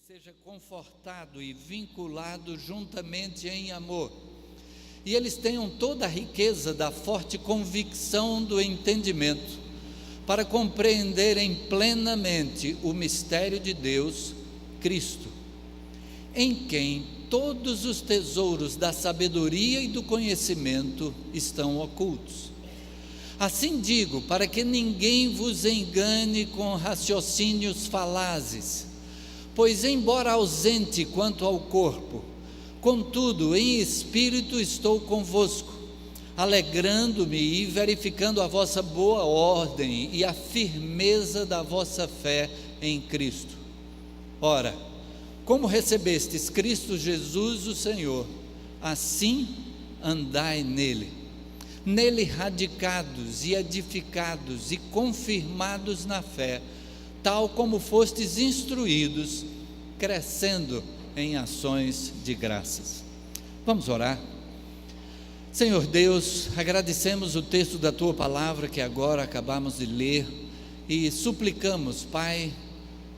seja confortado e vinculado juntamente em amor, e eles tenham toda a riqueza da forte convicção do entendimento, para compreenderem plenamente o mistério de Deus, Cristo, em quem todos os tesouros da sabedoria e do conhecimento estão ocultos. Assim digo, para que ninguém vos engane com raciocínios falazes. Pois, embora ausente quanto ao corpo, contudo, em espírito estou convosco, alegrando-me e verificando a vossa boa ordem e a firmeza da vossa fé em Cristo. Ora, como recebestes Cristo Jesus o Senhor, assim andai nele, radicados e edificados e confirmados na fé, tal como fostes instruídos, crescendo em ações de graças. Vamos orar. Senhor Deus, agradecemos o texto da Tua palavra que agora acabamos de ler e suplicamos, Pai,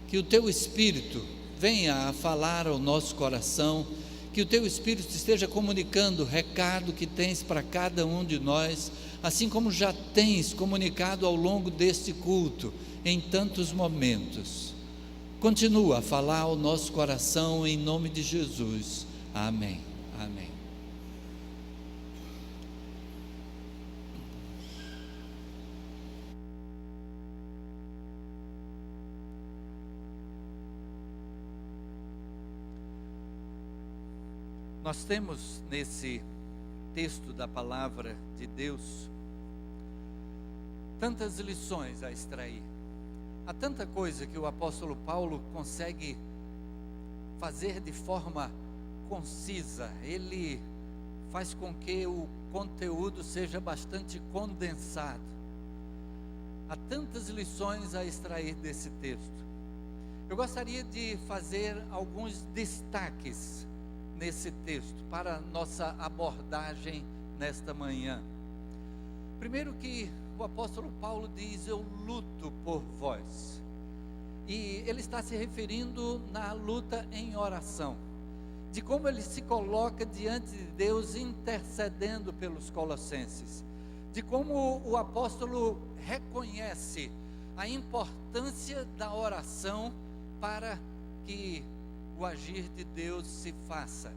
que o Teu Espírito venha a falar ao nosso coração, que o Teu Espírito esteja comunicando o recado que tens para cada um de nós, assim como já tens comunicado ao longo deste culto, em tantos momentos. Continua a falar ao nosso coração em nome de Jesus. Amém. Amém. Nós temos nesse texto da palavra de Deus tantas lições a extrair. Há tanta coisa que o apóstolo Paulo consegue fazer de forma concisa. Ele faz com que o conteúdo seja bastante condensado. Há tantas lições a extrair desse texto. Eu gostaria de fazer alguns destaques nesse texto para nossa abordagem nesta manhã. Primeiro, que o apóstolo Paulo diz: eu luto por vós, e ele está se referindo na luta em oração, de como ele se coloca diante de Deus intercedendo pelos colossenses, de como o apóstolo reconhece a importância da oração para que o agir de Deus se faça.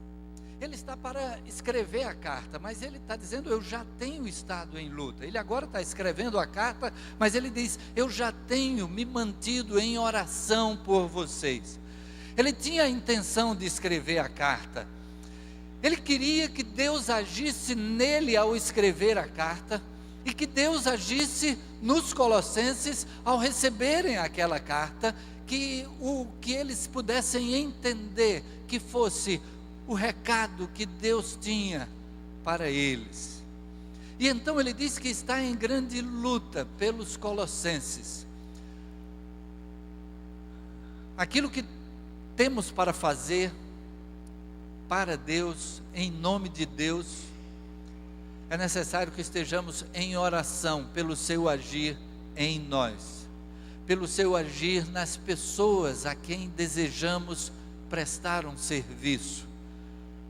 Ele está para escrever a carta, mas ele está dizendo: eu já tenho estado em luta. Ele agora está escrevendo a carta, mas ele diz: eu já tenho me mantido em oração por vocês. Ele tinha a intenção de escrever a carta. Ele queria que Deus agisse nele ao escrever a carta, e que Deus agisse nos colossenses ao receberem aquela carta, que eles pudessem entender que fosse o recado que Deus tinha para eles. E então ele diz que está em grande luta pelos colossenses. Aquilo que temos para fazer para Deus, em nome de Deus, é necessário que estejamos em oração pelo seu agir em nós, pelo seu agir nas pessoas a quem desejamos prestar um serviço,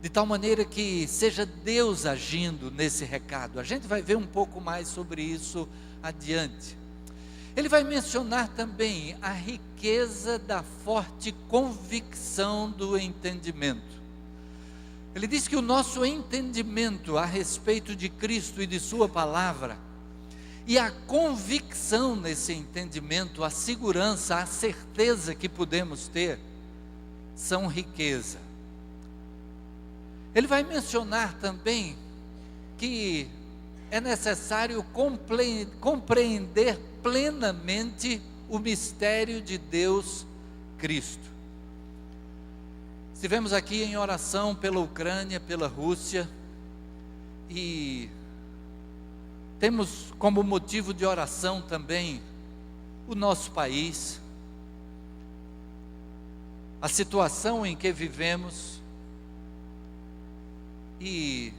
de tal maneira que seja Deus agindo nesse recado. A gente vai ver um pouco mais sobre isso adiante. Ele vai mencionar também a riqueza da forte convicção do entendimento. Ele diz que o nosso entendimento a respeito de Cristo e de sua palavra, e a convicção nesse entendimento, a segurança, a certeza que podemos ter, são riqueza. Ele vai mencionar também que é necessário compreender plenamente o mistério de Deus, Cristo. Estivemos aqui em oração pela Ucrânia, pela Rússia, e temos como motivo de oração também o nosso país, a situação em que vivemos. E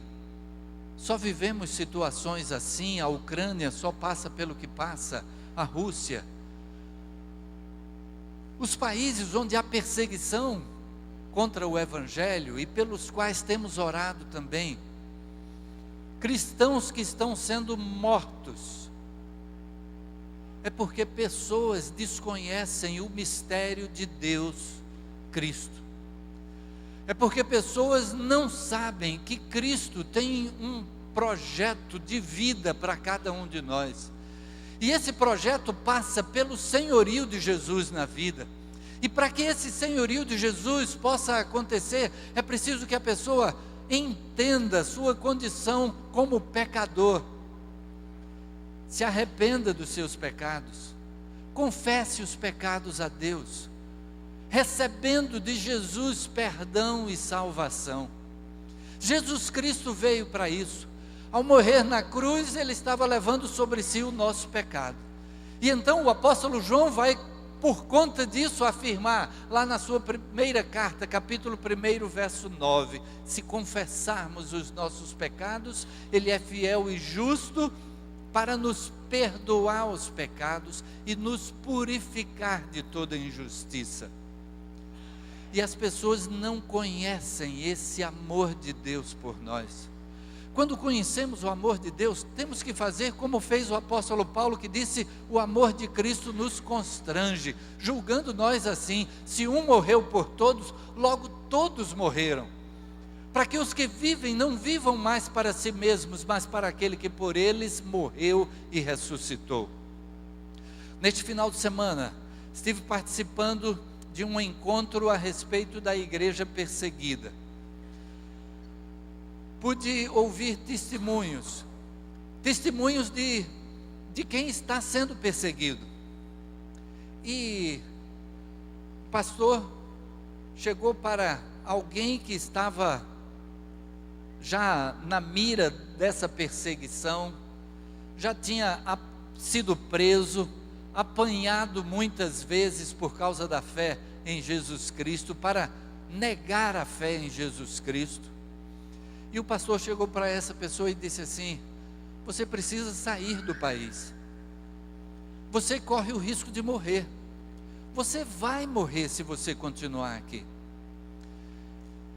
só vivemos situações assim. A Ucrânia só passa pelo que passa, a Rússia. Os países onde há perseguição contra o Evangelho e pelos quais temos orado também, cristãos que estão sendo mortos, é porque pessoas desconhecem o mistério de Deus, Cristo. É porque pessoas não sabem que Cristo tem um projeto de vida para cada um de nós. E esse projeto passa pelo senhorio de Jesus na vida. E para que esse senhorio de Jesus possa acontecer, é preciso que a pessoa entenda sua condição como pecador, se arrependa dos seus pecados, confesse os pecados a Deus, recebendo de Jesus perdão e salvação. Jesus Cristo veio para isso. Ao morrer na cruz, Ele estava levando sobre si o nosso pecado. E então o apóstolo João vai, por conta disso, afirmar, lá na sua primeira carta, capítulo 1, verso 9, se confessarmos os nossos pecados, Ele é fiel e justo para nos perdoar os pecados e nos purificar de toda injustiça. E as pessoas não conhecem esse amor de Deus por nós. Quando conhecemos o amor de Deus, temos que fazer como fez o apóstolo Paulo, que disse: o amor de Cristo nos constrange, julgando nós assim: se um morreu por todos, logo todos morreram. Para que os que vivem não vivam mais para si mesmos, mas para aquele que por eles morreu e ressuscitou. Neste final de semana, estive participando de um encontro a respeito da igreja perseguida. Pude ouvir testemunhos de quem está sendo perseguido. E o pastor chegou para alguém que estava já na mira dessa perseguição, já tinha sido preso, apanhado muitas vezes por causa da fé em Jesus Cristo, para negar a fé em Jesus Cristo. E o pastor chegou para essa pessoa e disse assim: você precisa sair do país, você corre o risco de morrer, você vai morrer se você continuar aqui.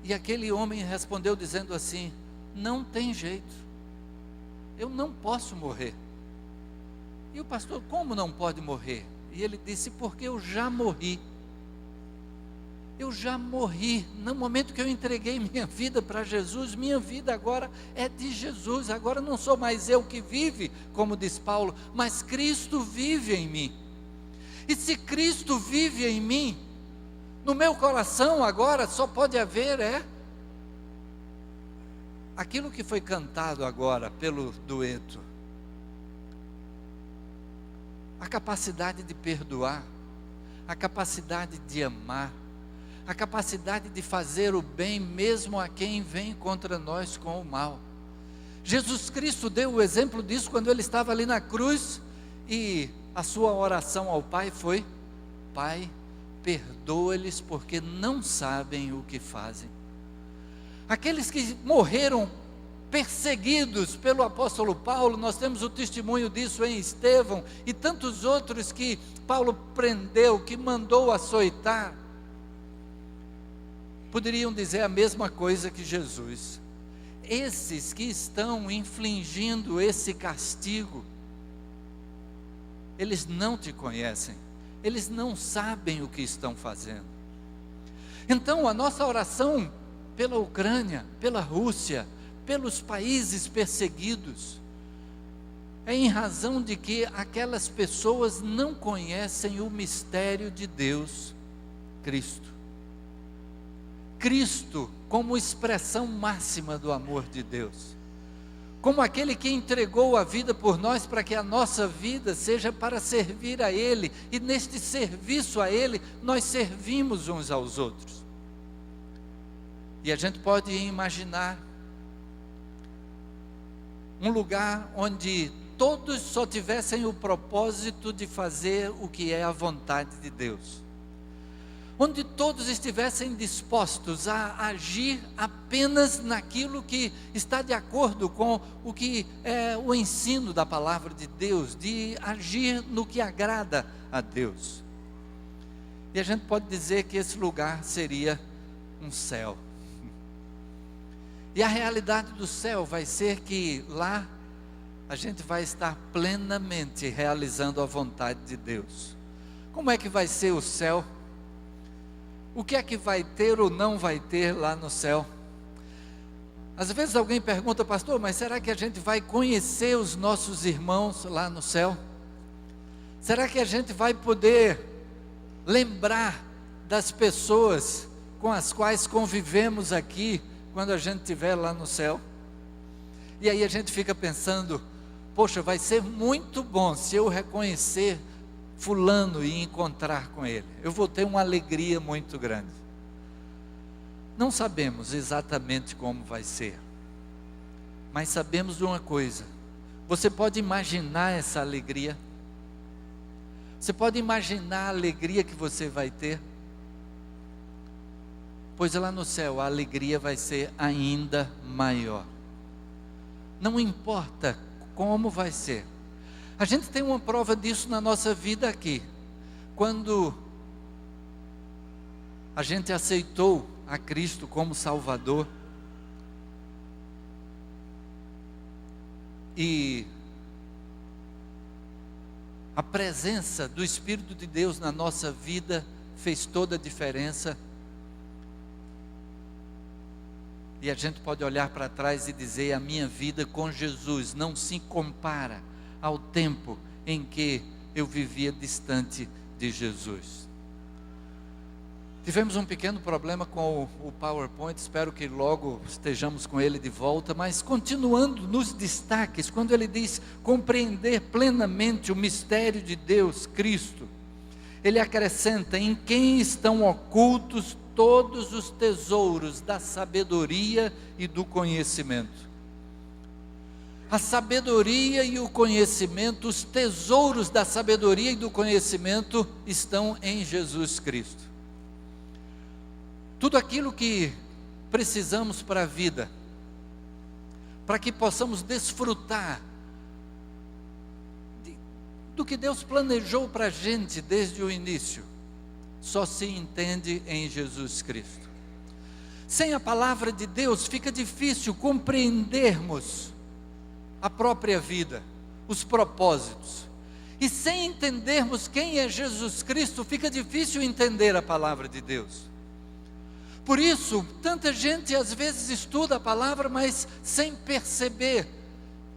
E aquele homem respondeu dizendo assim: não tem jeito, eu não posso morrer. E o pastor: como não pode morrer? E ele disse: porque eu já morri. Eu já morri. No momento que eu entreguei minha vida para Jesus, minha vida agora é de Jesus. Agora não sou mais eu que vive, como diz Paulo, mas Cristo vive em mim. E se Cristo vive em mim, no meu coração agora só pode haver aquilo que foi cantado agora pelo dueto. A capacidade de perdoar, a capacidade de amar, a capacidade de fazer o bem mesmo a quem vem contra nós com o mal. Jesus Cristo deu o exemplo disso quando Ele estava ali na cruz, e a sua oração ao Pai foi: Pai, perdoa-lhes porque não sabem o que fazem. Aqueles que morreram perseguidos pelo apóstolo Paulo, nós temos o testemunho disso em Estevão e tantos outros que Paulo prendeu, que mandou açoitar, poderiam dizer a mesma coisa que Jesus. Esses que estão infligindo esse castigo, eles não te conhecem, eles não sabem o que estão fazendo. Então a nossa oração pela Ucrânia, pela Rússia, pelos países perseguidos, é em razão de que aquelas pessoas não conhecem o mistério de Deus, Cristo. Cristo como expressão máxima do amor de Deus, como aquele que entregou a vida por nós para que a nossa vida seja para servir a Ele, e neste serviço a Ele, nós servimos uns aos outros. E a gente pode imaginar um lugar onde todos só tivessem o propósito de fazer o que é a vontade de Deus, onde todos estivessem dispostos a agir apenas naquilo que está de acordo com o que é o ensino da palavra de Deus, de agir no que agrada a Deus. E a gente pode dizer que esse lugar seria um céu. E a realidade do céu vai ser que lá a gente vai estar plenamente realizando a vontade de Deus. Como é que vai ser o céu? O que é que vai ter ou não vai ter lá no céu? Às vezes alguém pergunta, pastor, mas será que a gente vai conhecer os nossos irmãos lá no céu? Será que a gente vai poder lembrar das pessoas com as quais convivemos aqui, quando a gente estiver lá no céu? E aí a gente fica pensando, poxa, vai ser muito bom se eu reconhecer fulano e encontrar com ele. Eu vou ter uma alegria muito grande. Não sabemos exatamente como vai ser, mas sabemos de uma coisa: você pode imaginar essa alegria? Você pode imaginar a alegria que você vai ter? Pois lá no céu a alegria vai ser ainda maior. Não importa como vai ser. A gente tem uma prova disso na nossa vida aqui. Quando a gente aceitou a Cristo como Salvador, e a presença do Espírito de Deus na nossa vida fez toda a diferença. E a gente pode olhar para trás e dizer, a minha vida com Jesus não se compara ao tempo em que eu vivia distante de Jesus. Tivemos um pequeno problema com o PowerPoint, espero que logo estejamos com ele de volta, mas continuando nos destaques, quando ele diz compreender plenamente o mistério de Deus, Cristo, ele acrescenta, em quem estão ocultos todos os tesouros da sabedoria e do conhecimento. A sabedoria e o conhecimento, os tesouros da sabedoria e do conhecimento estão em Jesus Cristo. Tudo aquilo que precisamos para a vida, para que possamos desfrutar do que Deus planejou para a gente desde o início, só se entende em Jesus Cristo. Sem a palavra de Deus fica difícil compreendermos a própria vida, os propósitos. E sem entendermos quem é Jesus Cristo, fica difícil entender a palavra de Deus. Por isso, tanta gente às vezes estuda a palavra, mas sem perceber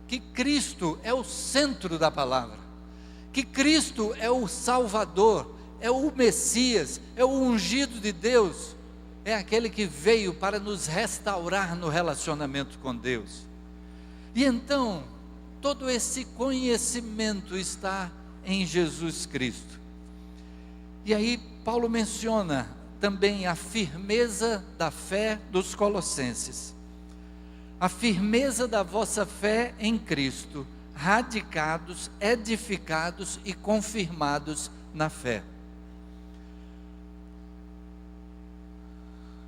que Cristo é o centro da palavra, que Cristo é o Salvador, é o Messias, é o ungido de Deus, é aquele que veio para nos restaurar no relacionamento com Deus. E então, todo esse conhecimento está em Jesus Cristo. E aí Paulo menciona também a firmeza da fé dos colossenses. A firmeza da vossa fé em Cristo, radicados, edificados e confirmados na fé.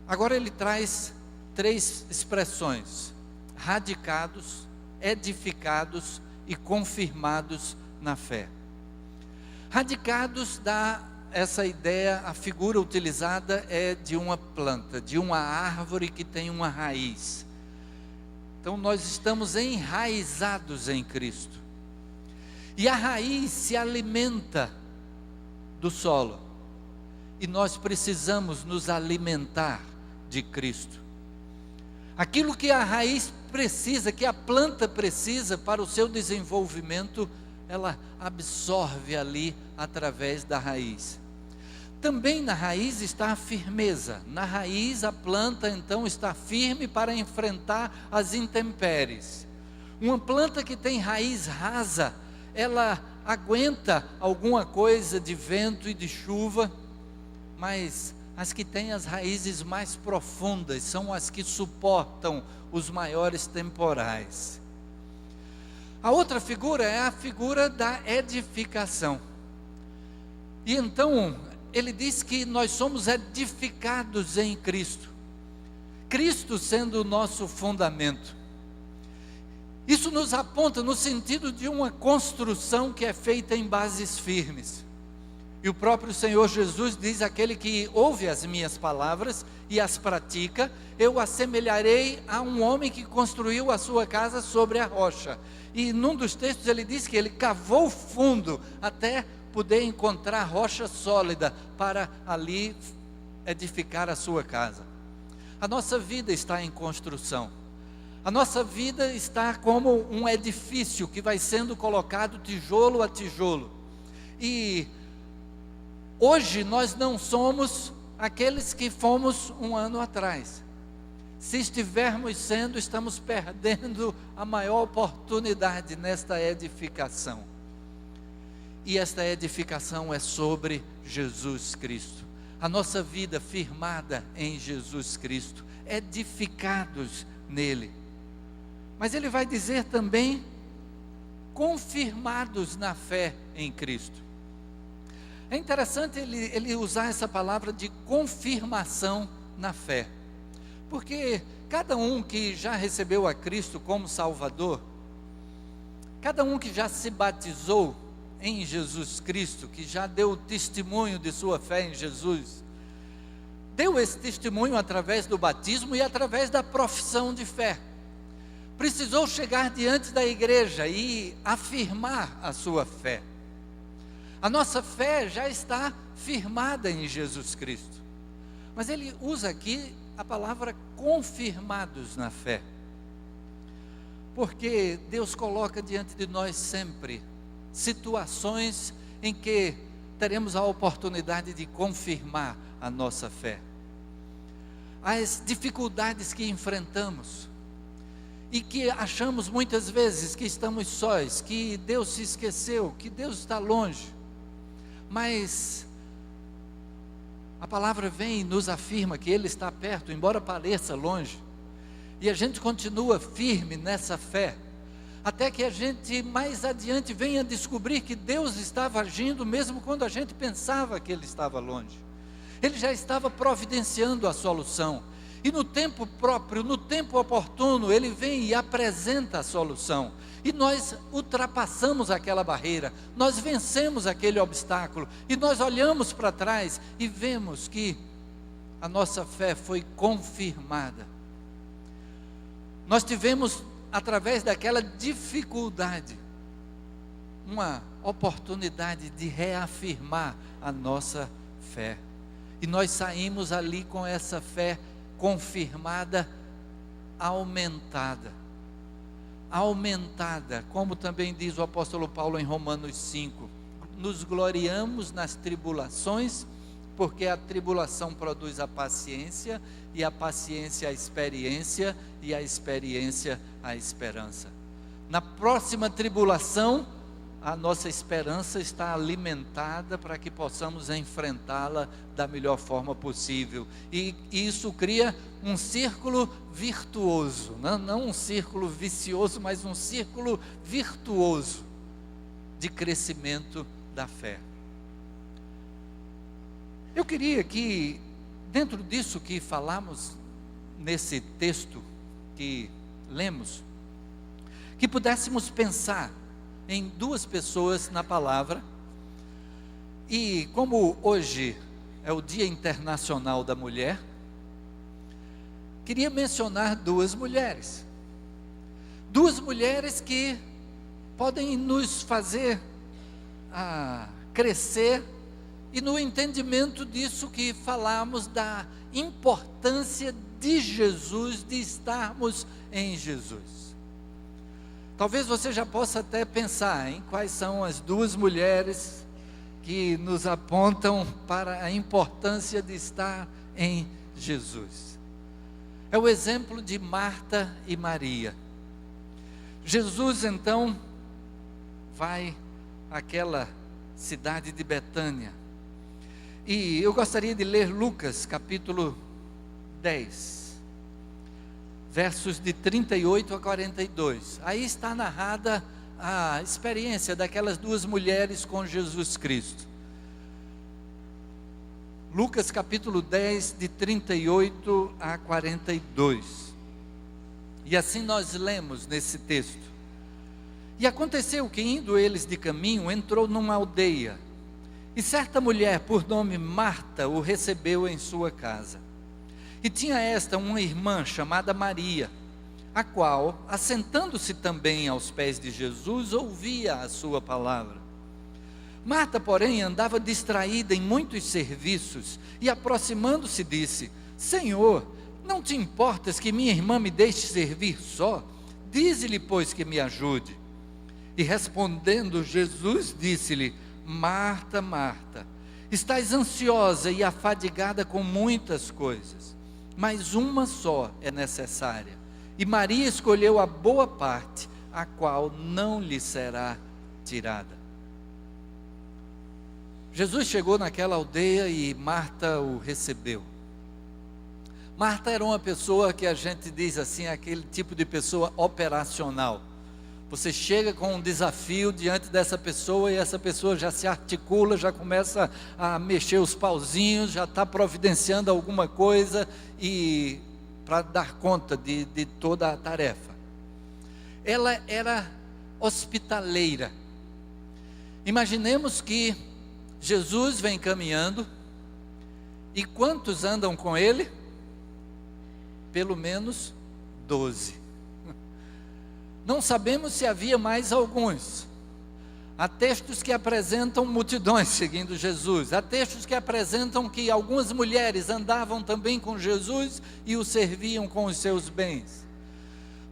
Agora ele traz 3 expressões: radicados, edificados e confirmados na fé. Radicados dá essa ideia, a figura utilizada é de uma planta, de uma árvore que tem uma raiz. Então nós estamos enraizados em Cristo. E a raiz se alimenta do solo. E nós precisamos nos alimentar de Cristo. Aquilo que a raiz precisa, que a planta precisa para o seu desenvolvimento, ela absorve ali através da raiz. Também na raiz está a firmeza. Na raiz a planta então está firme para enfrentar as intempéries. Uma planta que tem raiz rasa, ela aguenta alguma coisa de vento e de chuva, mas as que têm as raízes mais profundas são as que suportam os maiores temporais. A outra figura é a figura da edificação. E então ele diz que nós somos edificados em Cristo. Cristo sendo o nosso fundamento. Isso nos aponta no sentido de uma construção que é feita em bases firmes. E o próprio Senhor Jesus diz: aquele que ouve as minhas palavras e as pratica, eu assemelharei a um homem que construiu a sua casa sobre a rocha. E num dos textos ele diz que ele cavou fundo até poder encontrar rocha sólida para ali edificar a sua casa. A nossa vida está em construção. A nossa vida está como um edifício que vai sendo colocado tijolo a tijolo. E hoje nós não somos aqueles que fomos um ano atrás. Se estivermos sendo, estamos perdendo a maior oportunidade nesta edificação. E esta edificação é sobre Jesus Cristo. A nossa vida firmada em Jesus Cristo, edificados nele. Mas ele vai dizer também, confirmados na fé em Cristo. É interessante ele usar essa palavra de confirmação na fé. Porque cada um que já recebeu a Cristo como Salvador, cada um que já se batizou em Jesus Cristo, que já deu o testemunho de sua fé em Jesus, deu esse testemunho através do batismo e através da profissão de fé. Precisou chegar diante da igreja e afirmar a sua fé. A nossa fé já está firmada em Jesus Cristo. Mas ele usa aqui a palavra confirmados na fé. Porque Deus coloca diante de nós sempre situações em que teremos a oportunidade de confirmar a nossa fé. As dificuldades que enfrentamos e que achamos muitas vezes que estamos sós, que Deus se esqueceu, que Deus está longe. Mas a palavra vem e nos afirma que Ele está perto, embora pareça longe. E a gente continua firme nessa fé, até que a gente mais adiante venha descobrir que Deus estava agindo, mesmo quando a gente pensava que Ele estava longe. Ele já estava providenciando a solução. E no tempo próprio, no tempo oportuno, Ele vem e apresenta a solução. E nós ultrapassamos aquela barreira, nós vencemos aquele obstáculo. E nós olhamos para trás e vemos que a nossa fé foi confirmada. Nós tivemos, através daquela dificuldade, uma oportunidade de reafirmar a nossa fé. E nós saímos ali com essa fé confirmada, aumentada, como também diz o apóstolo Paulo em Romanos 5, nos gloriamos nas tribulações, porque a tribulação produz a paciência, e a paciência a experiência, e a experiência a esperança. Na próxima tribulação, a nossa esperança está alimentada para que possamos enfrentá-la da melhor forma possível. E isso cria um círculo virtuoso, não um círculo vicioso, mas um círculo virtuoso de crescimento da fé. Eu queria que, dentro disso que falamos nesse texto que lemos, que pudéssemos pensar em duas pessoas na palavra. E como hoje é o Dia Internacional da Mulher, queria mencionar duas mulheres que podem nos fazer crescer, e no entendimento disso que falamos, da importância de Jesus, de estarmos em Jesus. Talvez você já possa até pensar em quais são as duas mulheres que nos apontam para a importância de estar em Jesus. É o exemplo de Marta e Maria. Jesus então vai àquela cidade de Betânia. E eu gostaria de ler Lucas capítulo 10. Versos de 38 a 42. Aí está narrada a experiência daquelas duas mulheres com Jesus Cristo. Lucas capítulo 10, de 38 a 42. E assim nós lemos nesse texto. E aconteceu que, indo eles de caminho, entrou numa aldeia. E certa mulher, por nome Marta, o recebeu em sua casa. E tinha esta uma irmã chamada Maria, a qual, assentando-se também aos pés de Jesus, ouvia a sua palavra. Marta, porém, andava distraída em muitos serviços, e aproximando-se disse: Senhor, não te importas que minha irmã me deixe servir só? Dize-lhe, pois, que me ajude. E respondendo Jesus, disse-lhe: Marta, Marta, estás ansiosa e afadigada com muitas coisas, mas uma só é necessária. E Maria escolheu a boa parte, a qual não lhe será tirada. Jesus chegou naquela aldeia e Marta o recebeu. Marta era uma pessoa que a gente diz assim, aquele tipo de pessoa operacional. Você chega com um desafio diante dessa pessoa e essa pessoa já se articula, já começa a mexer os pauzinhos, já está providenciando alguma coisa e para dar conta de toda a tarefa. Ela era hospitaleira. Imaginemos que Jesus vem caminhando e quantos andam com ele? Pelo menos 12. Não sabemos se havia mais alguns. Há textos que apresentam multidões seguindo Jesus. Há textos que apresentam que algumas mulheres andavam também com Jesus e o serviam com os seus bens.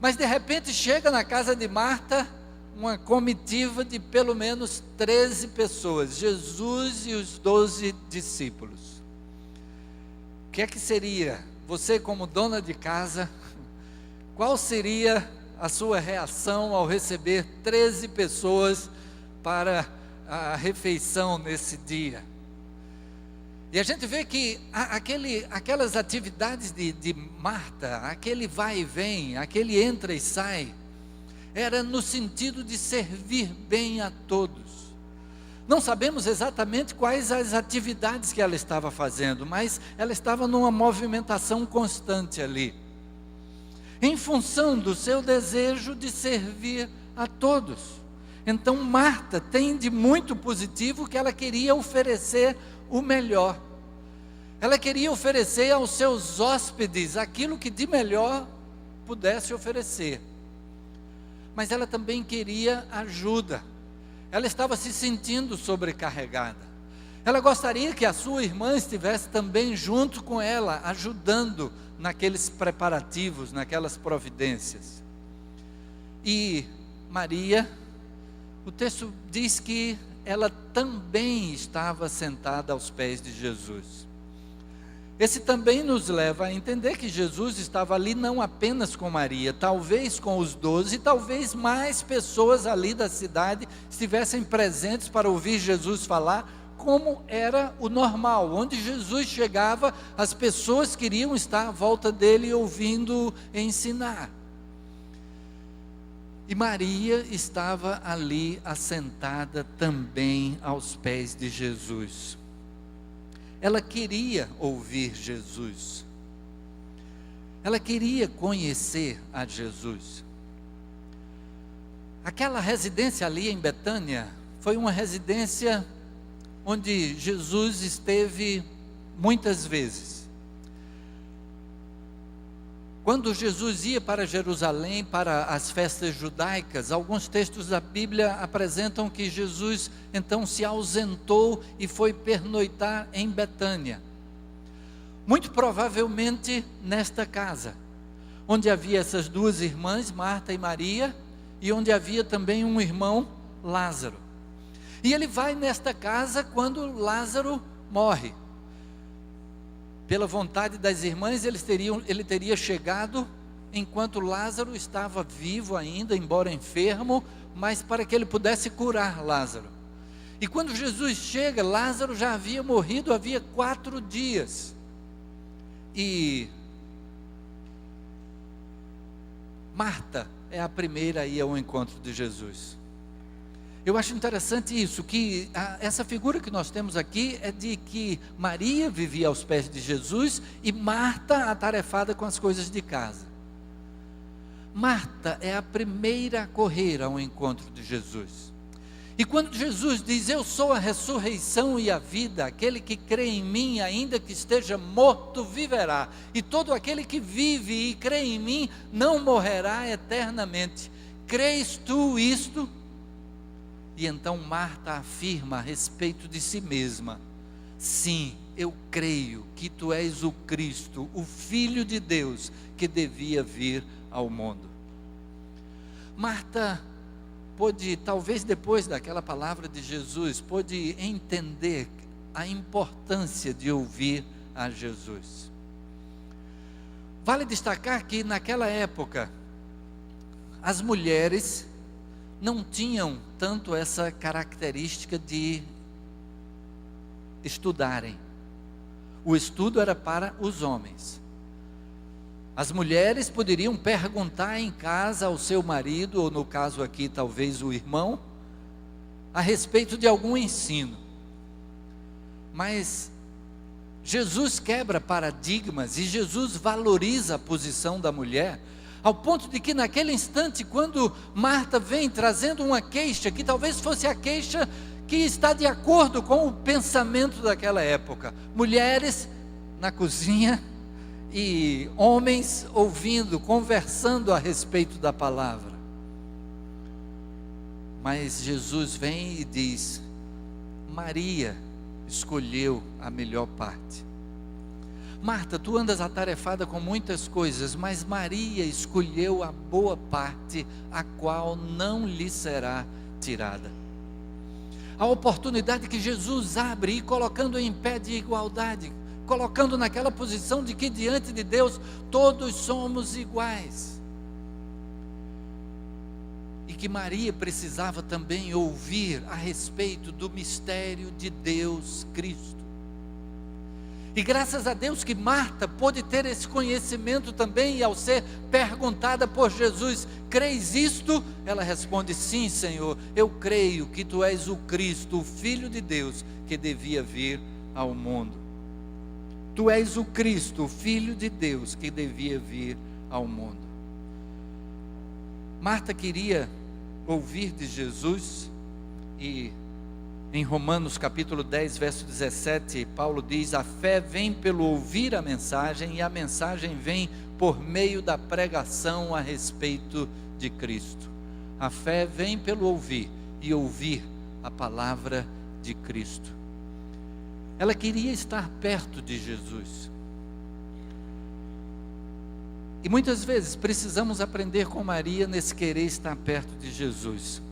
Mas de repente chega na casa de Marta uma comitiva de pelo menos 13 pessoas. Jesus e os 12 discípulos. O que é que seria? Você como dona de casa, qual seria a sua reação ao receber 13 pessoas para a refeição nesse dia? E a gente vê que aquelas atividades de Marta, aquele vai e vem, aquele entra e sai, era no sentido de servir bem a todos. Não sabemos exatamente quais as atividades que ela estava fazendo, mas ela estava numa movimentação constante ali, em função do seu desejo de servir a todos. Então Marta tem de muito positivo que ela queria oferecer o melhor. Ela queria oferecer aos seus hóspedes aquilo que de melhor pudesse oferecer. Mas ela também queria ajuda. Ela estava se sentindo sobrecarregada. Ela gostaria que a sua irmã estivesse também junto com ela, ajudando naqueles preparativos, naquelas providências. E Maria, o texto diz que ela também estava sentada aos pés de Jesus. Esse também nos leva a entender que Jesus estava ali não apenas com Maria, talvez com os 12, talvez mais pessoas ali da cidade estivessem presentes para ouvir Jesus falar, como era o normal. Onde Jesus chegava, as pessoas queriam estar à volta dele ouvindo ensinar. E Maria estava ali assentada também aos pés de Jesus. Ela queria ouvir Jesus. Ela queria conhecer a Jesus. Aquela residência ali em Betânia foi uma residência onde Jesus esteve muitas vezes. Quando Jesus ia para Jerusalém, para as festas judaicas, alguns textos da Bíblia apresentam que Jesus então se ausentou e foi pernoitar em Betânia. Muito provavelmente nesta casa, onde havia essas duas irmãs, Marta e Maria, e onde havia também um irmão, Lázaro. E ele vai nesta casa quando Lázaro morre. Pela vontade das irmãs, ele teria chegado enquanto Lázaro estava vivo ainda, embora enfermo, mas para que ele pudesse curar Lázaro. E quando Jesus chega, Lázaro já havia morrido havia 4 dias. E Marta é a primeira a ir ao encontro de Jesus. Eu acho interessante isso, que essa figura que nós temos aqui é de que Maria vivia aos pés de Jesus e Marta atarefada com as coisas de casa. Marta é a primeira a correr ao encontro de Jesus. E quando Jesus diz: eu sou a ressurreição e a vida, aquele que crê em mim, ainda que esteja morto, viverá, e todo aquele que vive e crê em mim, não morrerá eternamente. Crês tu isto? E então Marta afirma a respeito de si mesma: sim, eu creio que tu és o Cristo, o Filho de Deus, que devia vir ao mundo. Marta pôde, talvez depois daquela palavra de Jesus, pôde entender a importância de ouvir a Jesus. Vale destacar que naquela época, as mulheres não tinham tanto essa característica de estudarem. O estudo era para os homens. As mulheres poderiam perguntar em casa ao seu marido, ou no caso aqui talvez o irmão, a respeito de algum ensino. Mas Jesus quebra paradigmas e Jesus valoriza a posição da mulher, ao ponto de que naquele instante, quando Marta vem trazendo uma queixa, que talvez fosse a queixa que está de acordo com o pensamento daquela época, mulheres na cozinha e homens ouvindo, conversando a respeito da palavra. Mas Jesus vem e diz: Maria escolheu a melhor parte. Marta, tu andas atarefada com muitas coisas, mas Maria escolheu a boa parte, a qual não lhe será tirada. A oportunidade que Jesus abre, e colocando em pé de igualdade, colocando naquela posição de que diante de Deus todos somos iguais. E que Maria precisava também ouvir a respeito do mistério de Deus Cristo. E graças a Deus que Marta pôde ter esse conhecimento também, e ao ser perguntada por Jesus: crês isto? Ela responde: sim, Senhor, eu creio que tu és o Cristo, o Filho de Deus, que devia vir ao mundo. Tu és o Cristo, o Filho de Deus, que devia vir ao mundo. Marta queria ouvir de Jesus, e em Romanos capítulo 10, verso 17, Paulo diz: a fé vem pelo ouvir a mensagem, e a mensagem vem por meio da pregação a respeito de Cristo. A fé vem pelo ouvir, e ouvir a palavra de Cristo. Ela queria estar perto de Jesus. E muitas vezes precisamos aprender com Maria nesse querer estar perto de Jesus.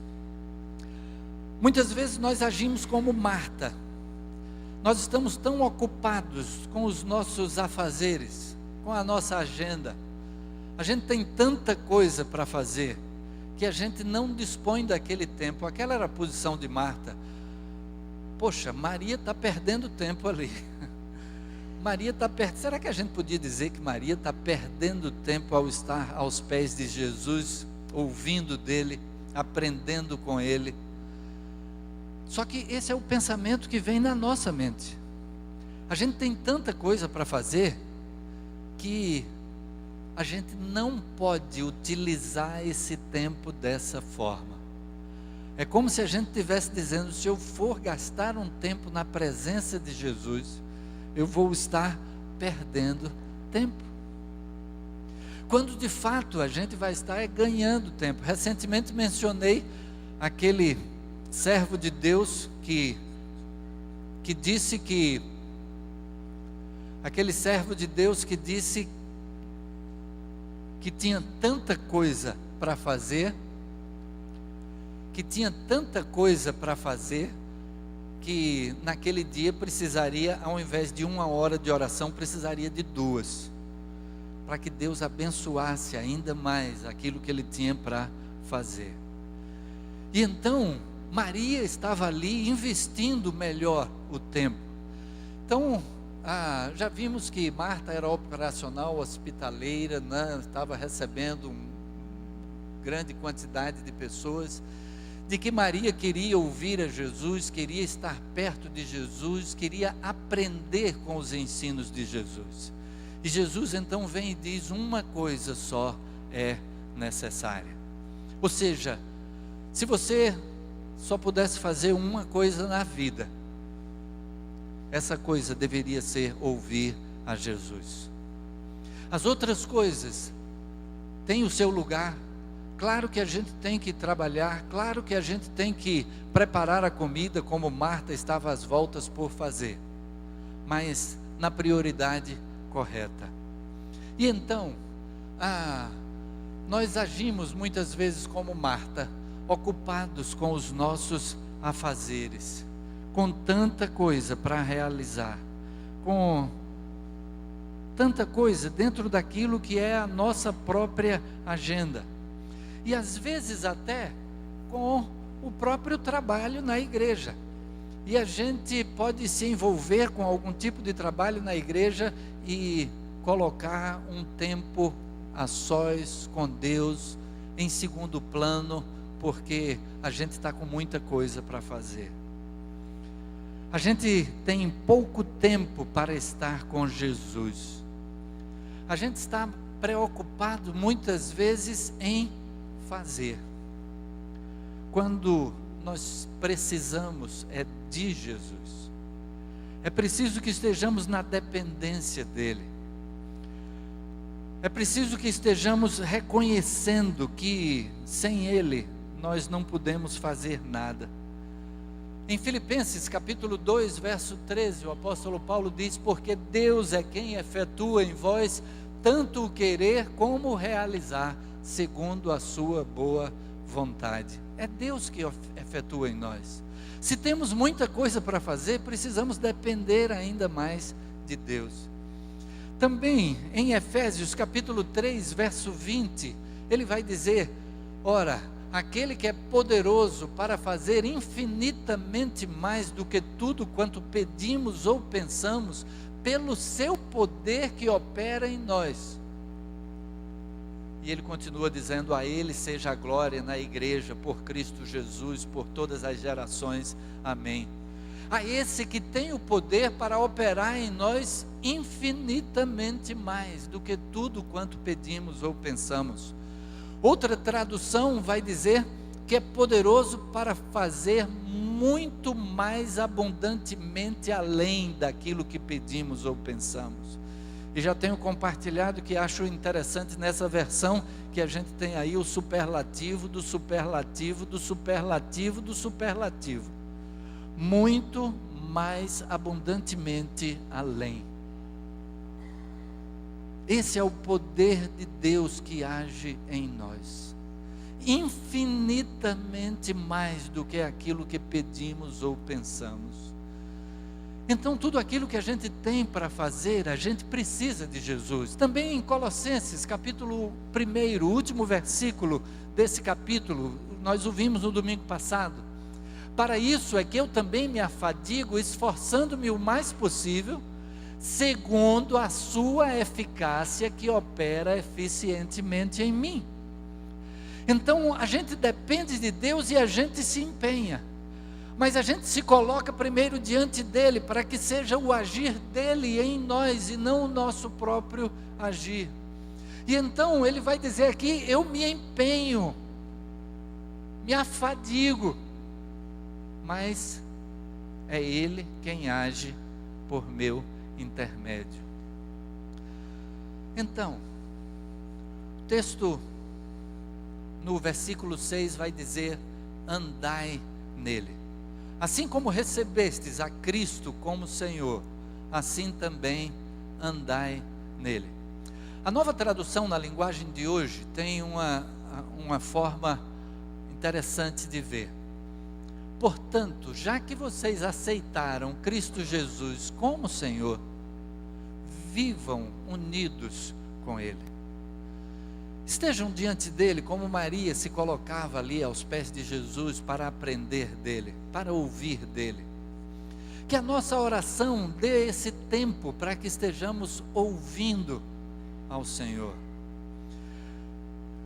Muitas vezes nós agimos como Marta. Nós estamos tão ocupados com os nossos afazeres, com a nossa agenda. A gente tem tanta coisa para fazer, que a gente não dispõe daquele tempo. Aquela era a posição de Marta. Poxa, Maria está perdendo tempo ali. Maria está perdendo. Será que a gente podia dizer que Maria está perdendo tempo ao estar aos pés de Jesus, ouvindo dele, aprendendo com ele? Só que esse é o pensamento que vem na nossa mente. A gente tem tanta coisa para fazer, que a gente não pode utilizar esse tempo dessa forma. É como se a gente estivesse dizendo: se eu for gastar um tempo na presença de Jesus, eu vou estar perdendo tempo. Quando de fato a gente vai estar ganhando tempo. Recentemente mencionei aquele servo de Deus que disse que, aquele servo de Deus que disse que tinha tanta coisa para fazer, que naquele dia precisaria, ao invés de 1 hora de oração, precisaria de 2, para que Deus abençoasse ainda mais aquilo que ele tinha para fazer. E então Maria estava ali investindo melhor o tempo. Então, já vimos que Marta era operacional, hospitaleira, né? Estava recebendo uma grande quantidade de pessoas. De que Maria queria ouvir a Jesus, queria estar perto de Jesus, queria aprender com os ensinos de Jesus. E Jesus então vem e diz: uma coisa só é necessária. Ou seja, se você só pudesse fazer uma coisa na vida, essa coisa deveria ser ouvir a Jesus. As outras coisas têm o seu lugar. Claro que a gente tem que trabalhar, claro que a gente tem que preparar a comida, como Marta estava às voltas por fazer, mas na prioridade correta. E então, nós agimos muitas vezes como Marta, ocupados com os nossos afazeres, com tanta coisa para realizar, com tanta coisa dentro daquilo que é a nossa própria agenda. E às vezes até com o próprio trabalho na igreja. E a gente pode se envolver com algum tipo de trabalho na igreja e colocar um tempo a sós com Deus em segundo plano, porque a gente está com muita coisa para fazer. A gente tem pouco tempo para estar com Jesus. A gente está preocupado muitas vezes em fazer, quando nós precisamos de Jesus. É preciso que estejamos na dependência dEle. É preciso que estejamos reconhecendo que sem Ele nós não podemos fazer nada. Em Filipenses capítulo 2, verso 13, o apóstolo Paulo diz: porque Deus é quem efetua em vós tanto o querer como o realizar, segundo a sua boa vontade. É Deus que efetua em nós. Se temos muita coisa para fazer, precisamos depender ainda mais de Deus. Também em Efésios capítulo 3, verso 20, ele vai dizer: ora, aquele que é poderoso para fazer infinitamente mais do que tudo quanto pedimos ou pensamos, pelo seu poder que opera em nós. E ele continua dizendo: a Ele seja a glória na igreja, por Cristo Jesus, por todas as gerações. Amém. A esse que tem o poder para operar em nós infinitamente mais do que tudo quanto pedimos ou pensamos. Outra tradução vai dizer que é poderoso para fazer muito mais abundantemente além daquilo que pedimos ou pensamos. E já tenho compartilhado que acho interessante nessa versão que a gente tem aí o superlativo do superlativo do superlativo do superlativo. Muito mais abundantemente além. Esse é o poder de Deus que age em nós. Infinitamente mais do que aquilo que pedimos ou pensamos. Então tudo aquilo que a gente tem para fazer, a gente precisa de Jesus. Também em Colossenses capítulo 1, o último versículo desse capítulo, nós o vimos no domingo passado. Para isso é que eu também me afadigo, esforçando-me o mais possível, segundo a sua eficácia que opera eficientemente em mim. Então a gente depende de Deus e a gente se empenha. Mas a gente se coloca primeiro diante dEle, para que seja o agir dEle em nós, e não o nosso próprio agir. E então ele vai dizer aqui: eu me empenho, me afadigo, mas é Ele quem age por meu intermédio. Então, o texto no versículo 6 vai dizer: andai nele. Assim como recebestes a Cristo como Senhor, assim também andai nele. A Nova Tradução na linguagem de hoje tem uma forma interessante de ver. Portanto, já que vocês aceitaram Cristo Jesus como Senhor, vivam unidos com Ele. Estejam diante dEle como Maria se colocava ali aos pés de Jesus para aprender dEle, para ouvir dEle. Que a nossa oração dê esse tempo para que estejamos ouvindo ao Senhor.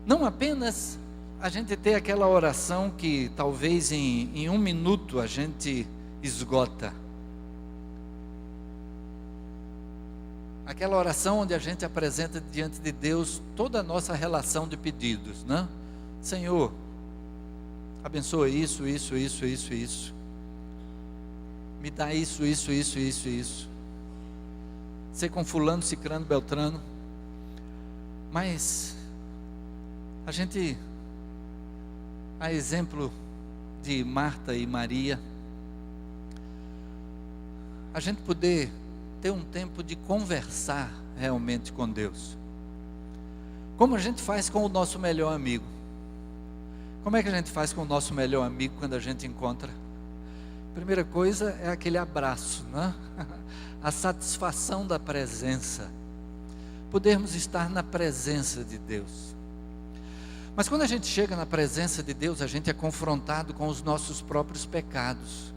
Não apenas a gente ter aquela oração que talvez em 1 minuto a gente esgota. Aquela oração onde a gente apresenta diante de Deus toda a nossa relação de pedidos, né? Senhor, abençoa isso, isso, isso, isso, isso. Me dá isso, isso, isso, isso, isso. Sei com fulano, cicrano, beltrano. Mas a exemplo de Marta e Maria, a gente poder ter um tempo de conversar realmente com Deus. Como a gente faz com o nosso melhor amigo? Como é que a gente faz com o nosso melhor amigo quando a gente encontra? Primeira coisa é aquele abraço, né? A satisfação da presença. Podermos estar na presença de Deus. Mas quando a gente chega na presença de Deus, a gente é confrontado com os nossos próprios pecados.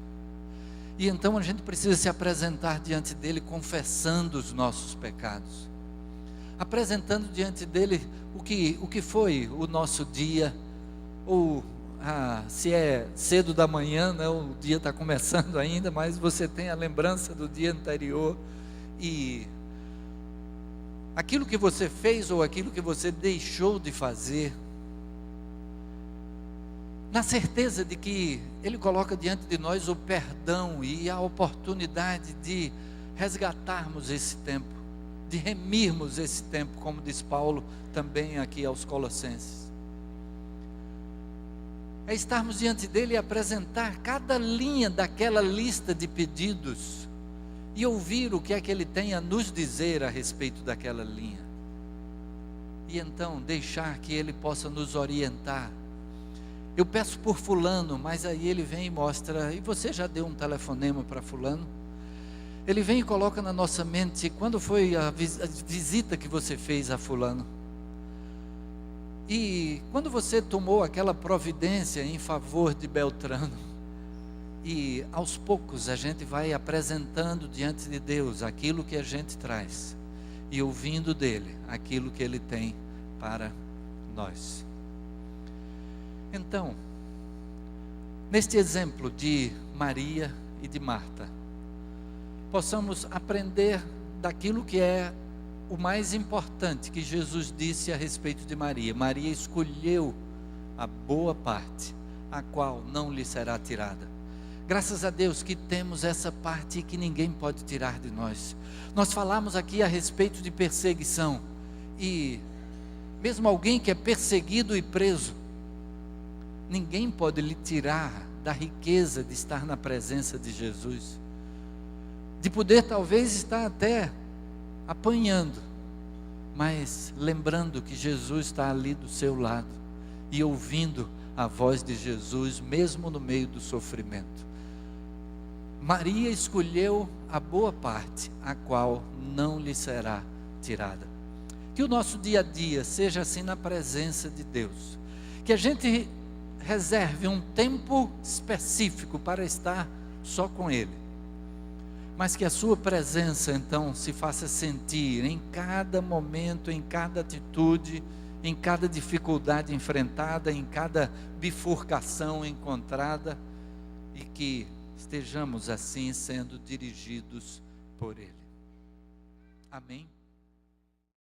E então a gente precisa se apresentar diante dele confessando os nossos pecados. Apresentando diante dele o que foi o nosso dia, ou se é cedo da manhã, né, o dia está começando ainda, mas você tem a lembrança do dia anterior, e aquilo que você fez ou aquilo que você deixou de fazer, na certeza de que Ele coloca diante de nós o perdão e a oportunidade de resgatarmos esse tempo, de remirmos esse tempo, como diz Paulo também aqui aos Colossenses. É estarmos diante dele e apresentar cada linha daquela lista de pedidos e ouvir o que é que ele tem a nos dizer a respeito daquela linha. E então deixar que ele possa nos orientar. Eu peço por fulano, mas aí ele vem e mostra, e você já deu um telefonema para fulano? Ele vem e coloca na nossa mente, quando foi a visita que você fez a fulano? E quando você tomou aquela providência em favor de Beltrano? E aos poucos a gente vai apresentando diante de Deus aquilo que a gente traz, e ouvindo dele aquilo que ele tem para nós. Então, neste exemplo de Maria e de Marta, possamos aprender daquilo que é o mais importante que Jesus disse a respeito de Maria. Maria escolheu a boa parte, a qual não lhe será tirada. Graças a Deus que temos essa parte que ninguém pode tirar de nós. Nós falamos aqui a respeito de perseguição, e mesmo alguém que é perseguido e preso, ninguém pode lhe tirar da riqueza de estar na presença de Jesus, de poder talvez estar até apanhando, mas lembrando que Jesus está ali do seu lado, e ouvindo a voz de Jesus, mesmo no meio do sofrimento. Maria escolheu a boa parte, a qual não lhe será tirada. Que o nosso dia a dia seja assim na presença de Deus, que a gente reserve um tempo específico para estar só com Ele, mas que a sua presença então se faça sentir em cada momento, em cada atitude, em cada dificuldade enfrentada, em cada bifurcação encontrada, e que estejamos assim sendo dirigidos por Ele. Amém?